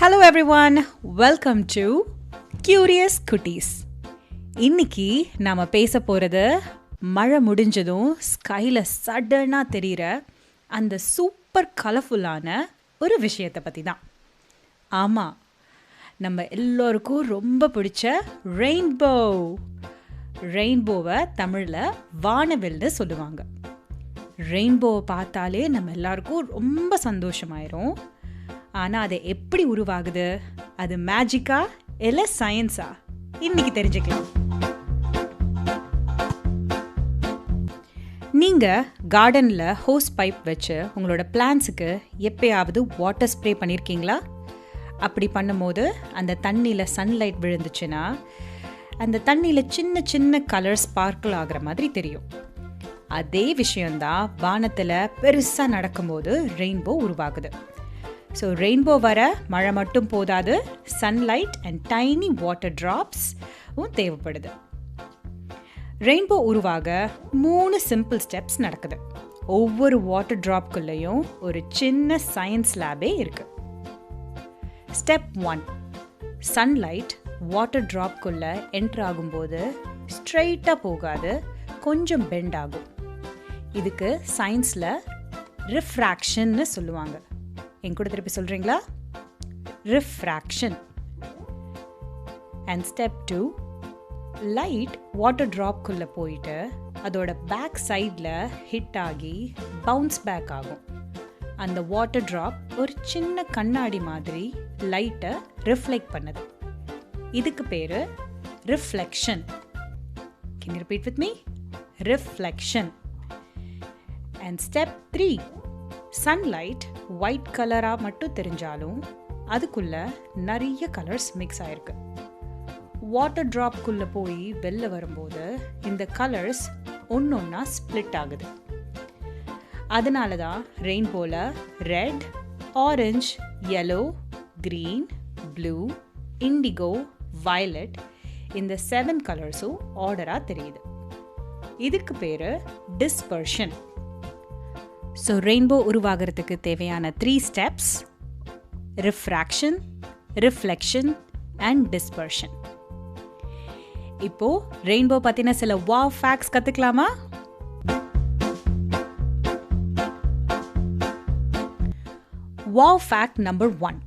Hello everyone, welcome to Curious Cuties. இன்னைக்கு நாம பேச போறது மழை முடிஞ்சதும் ஸ்கைல சடனா தெரிகிற அந்த சூப்பர் கலர்ஃபுல்லான ஒரு விஷயத்தை பற்றி தான். ஆமாம், நம்ம எல்லோருக்கும் ரொம்ப பிடிச்ச ரெயின்போவை தமிழில் வானவில்னு சொல்லுவாங்க. ரெயின்போவை பார்த்தாலே நம்ம எல்லாருக்கும் ரொம்ப சந்தோஷமாயிரும். ஆனால் அது எப்படி உருவாகுது, அது மேஜிக்கா இல்லை சயின்ஸா, இன்னைக்கு தெரிஞ்சுக்கலாம். நீங்கள் கார்டனில் ஹோஸ் பைப் வச்சு உங்களோட பிளான்ஸுக்கு எப்பயாவது வாட்டர் ஸ்ப்ரே பண்ணியிருக்கீங்களா? அப்படி பண்ணும்போது அந்த தண்ணியில் சன்லைட் விழுந்துச்சுன்னா அந்த தண்ணியில் சின்ன சின்ன கலர் ஸ்பார்க்கிள் ஆகிற மாதிரி தெரியும். அதே விஷயந்தான் வானத்தில் பெருசாக நடக்கும்போது ரெயின்போ உருவாகுது. ஸோ ரெயின்போ வர மழை மட்டும் போதாது, சன்லைட் அண்ட் டைனி வாட்டர் ட்ராப்ஸும் தேவைப்படுது. ரெயின்போ உருவாக 3 சிம்பிள் ஸ்டெப்ஸ் நடக்குது. ஒவ்வொரு வாட்டர் ட்ராப்குள்ளேயும் ஒரு சின்ன சயின்ஸ் லேபே இருக்கு. ஸ்டெப் 1, சன்லைட் வாட்டர் ட்ராப்குள்ளே என்ட்ரு ஆகும்போது ஸ்ட்ரெயிட்டாக போகாது, கொஞ்சம் பெண்ட் ஆகும். இதுக்கு சயின்ஸில் ரிஃப்ராக்ஷன்னு சொல்லுவாங்க. என் கூட திருப்பி சொல்கிறீங்களா? Refraction. And step 2, light water ட்ராப்குள்ளே போயிட்டு அதோட பேக் சைடில் ஹிட் ஆகி பவுன்ஸ் பேக் ஆகும். அந்த வாட்டர் ட்ராப் ஒரு சின்ன கண்ணாடி மாதிரி லைட்டை ரிஃப்ளெக்ட் பண்ணுது. இதுக்கு பேர் reflection. Can you repeat with me? Reflection. And step 3, sunlight white கலராக மட்டும் தெரிஞ்சாலும் அதுக்குள்ளே நிறைய கலர்ஸ் மிக்ஸ் ஆகிருக்கு. வாட்டர் ட்ராப்குள்ளே போய் வெளில வரும்போது இந்த கலர்ஸ் ஒன்றா ஸ்ப்ளிட் ஆகுது. அதனால தான் ரெயின்போவில் red, orange, yellow, green, blue, indigo, violet இந்த 7 கலர்ஸும் ஆர்டராக தெரியுது. இதுக்கு பேர் டிஸ்பர்ஷன். ஸோ ரெயின்போ உருவாகிறதுக்கு தேவையான 3 steps: refraction, reflection and dispersion. இப்போ ரெயின்போ பற்றின சில வாவ் ஃபேக்ட்ஸ் கற்றுக்கலாமா? வாவ் ஃபேக்ட் நம்பர் 1,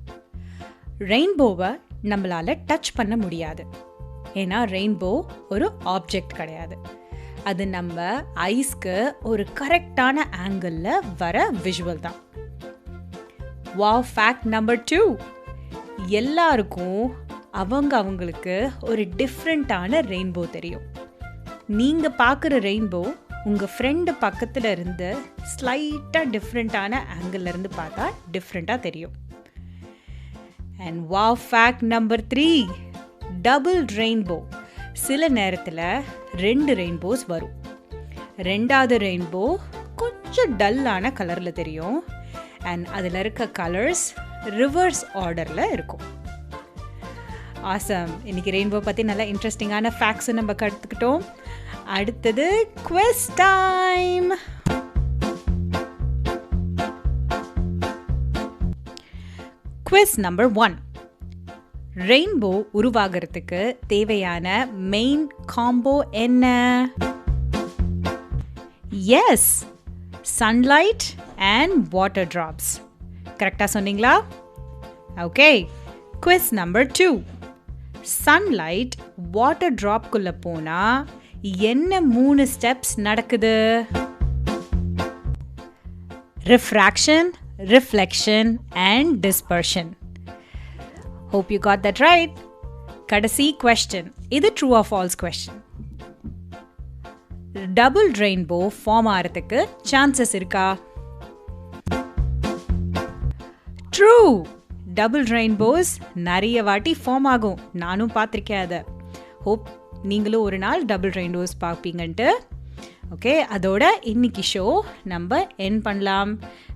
ரெயின்போவை நம்மளால் டச் பண்ண முடியாது. ஏன்னா ரெயின்போ ஒரு ஆப்ஜெக்ட் கிடையாது. அது நம்ம ஐஸ்க்கு ஒரு கரெக்டான ஆங்கிளில் வர விஷுவல் தான். வாவ் ஃபேக்ட் நம்பர் 2, எல்லாருக்கும் அவங்களுக்கு ஒரு டிஃப்ரெண்ட்டான ரெயின்போ தெரியும். நீங்கள் பார்க்குற ரெயின்போ உங்கள் ஃப்ரெண்டு பக்கத்தில் இருந்து ஸ்லைட்டாக டிஃப்ரெண்ட்டான ஆங்கிளில் இருந்து பார்த்தா டிஃப்ரெண்ட்டாக தெரியும். And wow fact number 3, double rainbow. சில நேரத்தில் 2 ரெயின்போஸ் வரும். 2வது ரெயின்போ கொஞ்சம் டல்லான கலரில் தெரியும். அண்ட் அதில் இருக்க கலர்ஸ் ரிவர்ஸ் ஆர்டரில் இருக்கும். ஆசம். இன்னைக்கு ரெயின்போ பற்றி நல்லா இன்ட்ரெஸ்டிங்கான ஃபேக்ட்ஸும் நம்ம கற்றுக்கிட்டோம். அடுத்தது quiz time. Quiz number 1, rainbow உருவாகிறதுக்கு தேவையான மெயின் காம்போ என்ன? Yes, sunlight and water drops. கரெக்டாக சொன்னீங்களா? Okay. Quiz number 2, sunlight water ட்ராப்குள்ளே போனால் என்ன 3 ஸ்டெப்ஸ் நடக்குது? Refraction, reflection and dispersion. Hope you got that right. கடைசி question. இது true or false question. Double rainbow form ஆகிறதுக்கு சான்சஸ் இருக்கா? ட்ரூ. டபுள் ரெயின்போஸ் நிறைய வாட்டி ஃபார்ம் ஆகும். நானும் பார்த்துருக்கேன் அதை. ஹோப் நீங்களும் ஒரு நாள் டபுள் ரெயின்போஸ் பார்ப்பீங்கன்ட்டு. ஓகே, அதோட இன்னைக்கு ஷோ நம்ம என் பண்ணலாம்.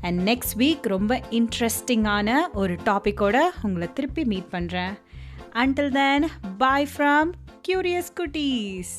அண்ட் நெக்ஸ்ட் வீக் ரொம்ப இன்ட்ரெஸ்டிங்கான ஒரு டாப்பிக்கோட உங்களை திருப்பி மீட் பண்ணுறேன். Until then, bye from Curious Cuties.